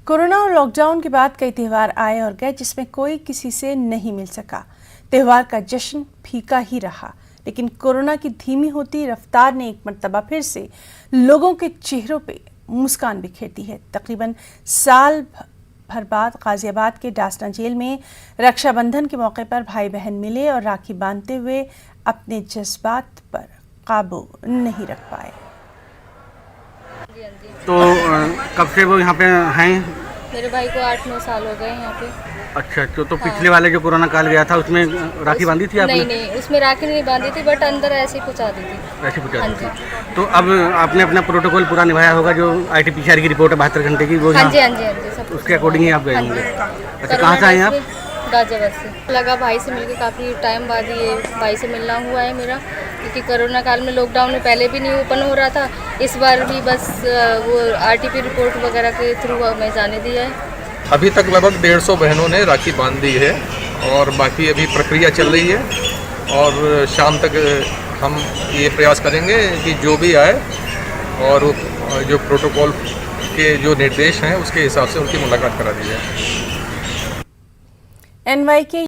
Corona और lockdown के बाद कई त्यौहार आए और गए जिसमें कोई किसी से नहीं मिल सका। त्यौहार का जश्न फीका ही रहा, लेकिन कोरोना की धीमी होती रफ्तार ने एक मर्तबा फिर से लोगों के चेहरों पे मुस्कान बिखेर दी है। तकरीबन साल भर बाद गाजियाबाद के डासना जेल में रक्षाबंधन के मौके पर भाई बहन मिले और राखी बांधते हुए अपने जज्बात पर काबू नहीं रख पाए। तो कब से वो यहाँ पे हैं? मेरे भाई को 8-9 साल हो गए यहाँ पे। अच्छा, तो पिछले वाले जो कोरोना काल गया था उसमें राखी बांधी थी आपने? नहीं, उसमें राखी नहीं बांधी थी, बट अंदर ऐसे ही पहुँचा दी थी। ऐसे पहुँचा दी थी। तो अब आपने अपना प्रोटोकॉल पूरा निभाया होगा, जो RT-PCR की रिपोर्ट है 72 घंटे की, वो हाँ जी, सब उसके अकॉर्डिंग ही आप गए होंगे। अच्छा, कहाँ से आए आप? गाजियाबाद से। लगा भाई से मिलकर काफ़ी टाइम बाद ये भाई से मिलना हुआ है मेरा, क्योंकि कोरोना काल में लॉकडाउन में पहले भी नहीं ओपन हो रहा था, इस बार भी बस वो RT रिपोर्ट वगैरह के थ्रू हमें जाने दिया है। अभी तक लगभग 150 बहनों ने राखी बांध दी है और बाकी अभी प्रक्रिया चल रही है और शाम तक हम ये प्रयास करेंगे कि जो भी आए और जो प्रोटोकॉल के जो निर्देश हैं उसके हिसाब से उनकी मुलाकात करा दी जाए। NYK